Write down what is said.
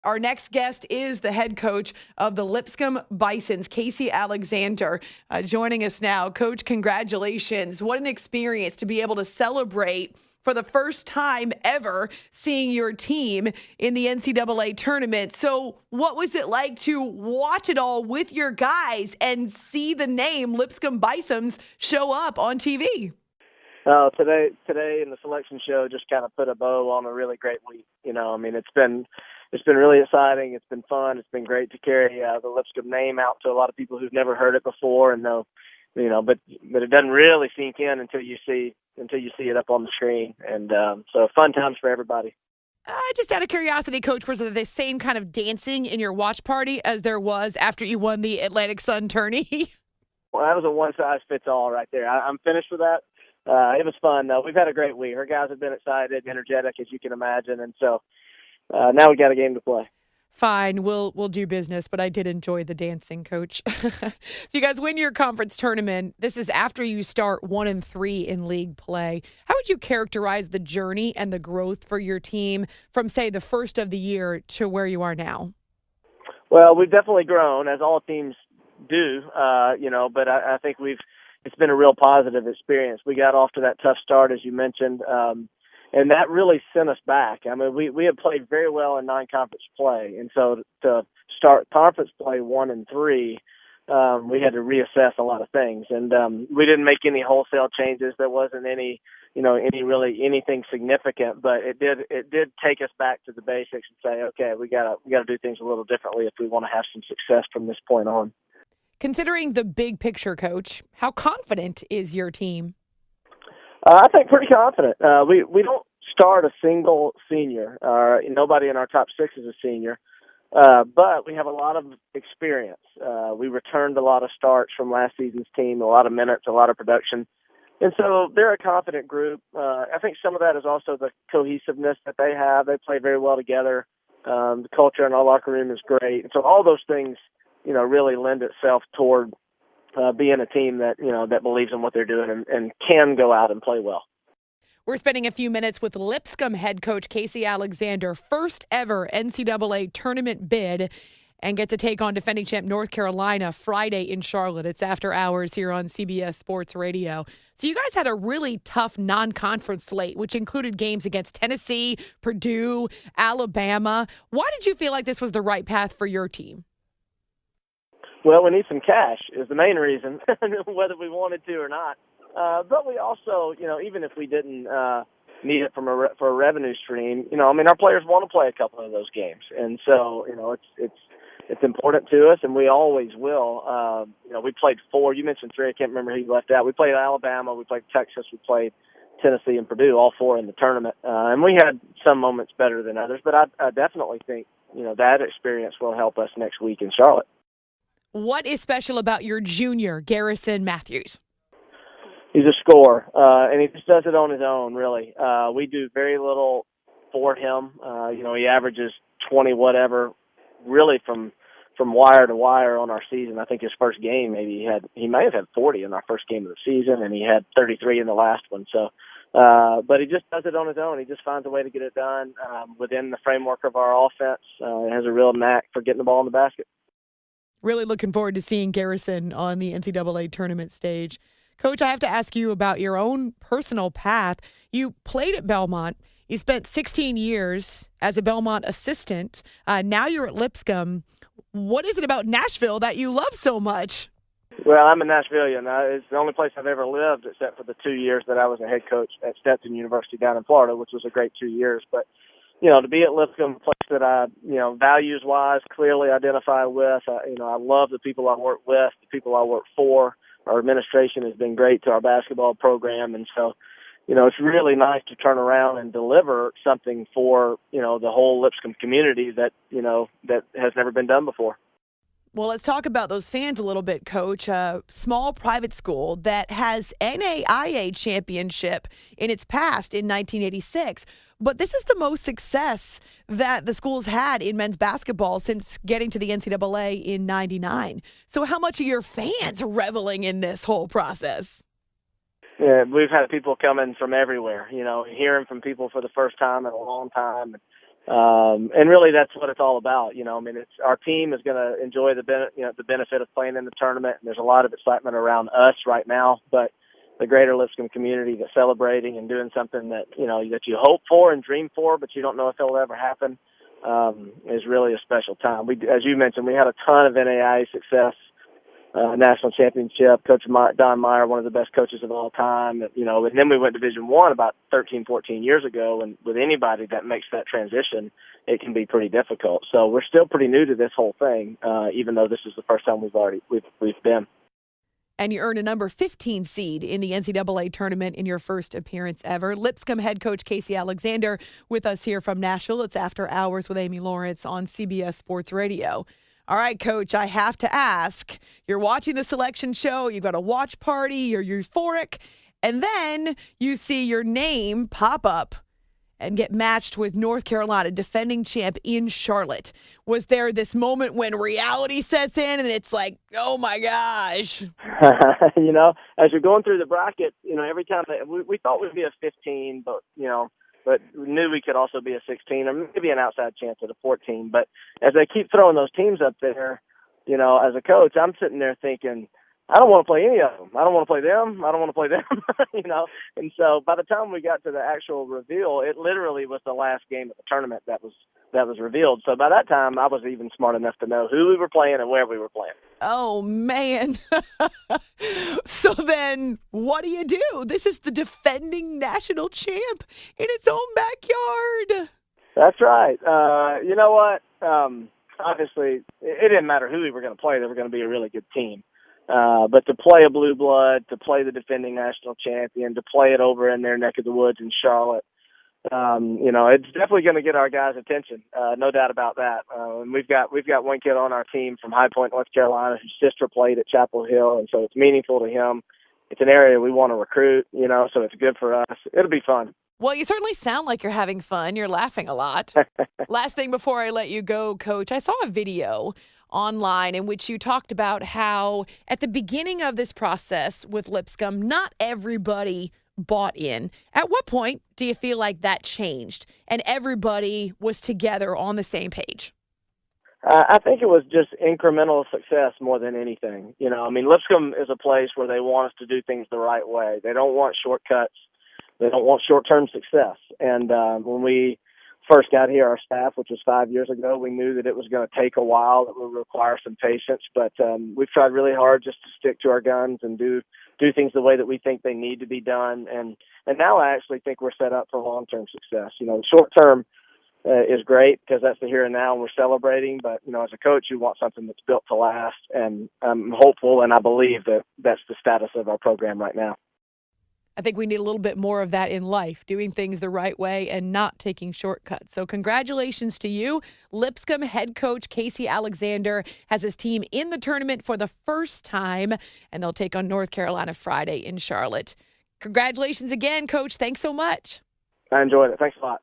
Our next guest is the head coach of the Lipscomb Bisons, Casey Alexander, joining us now. Coach, congratulations. What an experience to be able to celebrate for the first time ever seeing your team in the NCAA tournament. So what was it like to watch it all with your guys and see the name Lipscomb Bisons show up on TV? Today in the selection show just kind of put a bow on a really great week. It's been really exciting. It's been fun. It's been great to carry the Lipscomb name out to a lot of people who've never heard it before, and but it doesn't really sink in until you see it up on the screen. And so fun times for everybody. Just out of curiosity, Coach, was there the same kind of dancing in your watch party as there was after you won the Atlantic Sun tourney? Well, that was a one-size-fits-all right there. I'm finished with that. It was fun, though. We've had a great week. Our guys have been excited, energetic, as you can imagine. And so now we got a game to play. Fine, we'll do business, but I did enjoy the dancing, Coach. So you guys win your conference tournament. This is after you start 1-3 in league play. How would you characterize the journey and the growth for your team from, say, the first of the year to where you are now? Well, we've definitely grown, as all teams do, but I think it's been a real positive experience. We got off to that tough start, as you mentioned, and that really sent us back. I mean, we had played very well in non-conference play, and so to start conference play 1-3, we had to reassess a lot of things, and we didn't make any wholesale changes. There wasn't anything significant, but it did take us back to the basics and say, okay, we got to do things a little differently if we want to have some success from this point on. Considering the big picture, Coach, how confident is your team? I think pretty confident. We don't start a single senior. Nobody in our top six is a senior, but we have a lot of experience. We returned a lot of starts from last season's team, a lot of minutes, a lot of production. And so they're a confident group. I think some of that is also the cohesiveness that they have. They play very well together. The culture in our locker room is great. And so all those things really lend itself toward being a team that, that believes in what they're doing and can go out and play well. We're spending a few minutes with Lipscomb head coach Casey Alexander, first ever NCAA tournament bid, and get to take on defending champ North Carolina Friday in Charlotte. It's after hours here on CBS Sports Radio. So you guys had a really tough non-conference slate, which included games against Tennessee, Purdue, Alabama. Why did you feel like this was the right path for your team? Well, we need some cash is the main reason, whether we wanted to or not. But we also, even if we didn't need it for a revenue stream, our players want to play a couple of those games, and so it's important to us, and we always will. We played 4. You mentioned 3. I can't remember who left out. We played Alabama, we played Texas, we played Tennessee and Purdue, all 4 in the tournament, and we had some moments better than others. But I definitely think that experience will help us next week in Charlotte. What is special about your junior, Garrison Matthews? He's a scorer, and he just does it on his own, really. We do very little for him. He averages 20 whatever, really from wire to wire on our season. I think his first game, he may have had 40 in our first game of the season, and he had 33 in the last one. So, but he just does it on his own. He just finds a way to get it done within the framework of our offense. Has a real knack for getting the ball in the basket. Really looking forward to seeing Garrison on the NCAA tournament stage. Coach, I have to ask you about your own personal path. You played at Belmont. You spent 16 years as a Belmont assistant. Now you're at Lipscomb. What is it about Nashville that you love so much? Well, I'm a Nashvilleian. It's the only place I've ever lived except for the 2 years that I was a head coach at Stetson University down in Florida, which was a great 2 years. But to be at Lipscomb, a place that I, values-wise, clearly identify with. I love the people I work with, the people I work for. Our administration has been great to our basketball program. And so, it's really nice to turn around and deliver something for, the whole Lipscomb community that has never been done before. Well, let's talk about those fans a little bit, Coach. A small private school that has NAIA championship in its past in 1986. But this is the most success that the school's had in men's basketball since getting to the NCAA in 99. So how much are your fans reveling in this whole process? Yeah, we've had people coming from everywhere, hearing from people for the first time in a long time. And really, that's what it's all about. I mean, it's our team is going to enjoy the benefit of playing in the tournament. And there's a lot of excitement around us right now, but the greater Lipscomb community that's celebrating and doing something that that you hope for and dream for, but you don't know if it'll ever happen, is really a special time. As you mentioned, we had a ton of NAIA success. National championship. Coach Don Meyer, one of the best coaches of all time. And then we went Division I about 13, 14 years ago. And with anybody that makes that transition, it can be pretty difficult. So we're still pretty new to this whole thing, even though this is the first time we've been. And you earned a number 15 seed in the NCAA tournament in your first appearance ever. Lipscomb head coach Casey Alexander with us here from Nashville. It's After Hours with Amy Lawrence on CBS Sports Radio. All right, Coach, I have to ask, you're watching the selection show, you've got a watch party, you're euphoric, and then you see your name pop up and get matched with North Carolina, defending champ in Charlotte. Was there this moment when reality sets in and it's like, oh my gosh? As you're going through the bracket, every time we thought we'd be a 15, but we knew we could also be a 16 or maybe an outside chance at a 14. But as they keep throwing those teams up there, as a coach, I'm sitting there thinking, I don't want to play any of them. I don't want to play them. I don't want to play them, And so by the time we got to the actual reveal, it literally was the last game of the tournament that was revealed. So by that time, I was even smart enough to know who we were playing and where we were playing. Oh, man. So then what do you do? This is the defending national champ in its own backyard. That's right. You know what? Obviously, it didn't matter who we were going to play. They were going to be a really good team. But to play a blue blood, to play the defending national champion, to play it over in their neck of the woods in Charlotte, it's definitely going to get our guys' attention. No doubt about that. And we've got one kid on our team from High Point, North Carolina, whose sister played at Chapel Hill, and so it's meaningful to him. It's an area we want to recruit, so it's good for us. It'll be fun. Well, you certainly sound like you're having fun. You're laughing a lot. Last thing before I let you go, Coach, I saw a video online in which you talked about how at the beginning of this process with Lipscomb, not everybody bought in. At what point do you feel like that changed and everybody was together on the same page? I think it was just incremental success more than anything. Lipscomb is a place where they want us to do things the right way. They don't want shortcuts. They don't want short-term success. And when we first got here, our staff, which was 5 years ago, we knew that it was going to take a while, that would require some patience. But we've tried really hard just to stick to our guns and do things the way that we think they need to be done. And now I actually think we're set up for long-term success. Short-term is great because that's the here and now, and we're celebrating. But, as a coach, you want something that's built to last. And I'm hopeful, and I believe that that's the status of our program right now. I think we need a little bit more of that in life, doing things the right way and not taking shortcuts. So congratulations to you. Lipscomb head coach Casey Alexander has his team in the tournament for the first time, and they'll take on North Carolina Friday in Charlotte. Congratulations again, Coach. Thanks so much. I enjoyed it. Thanks a lot.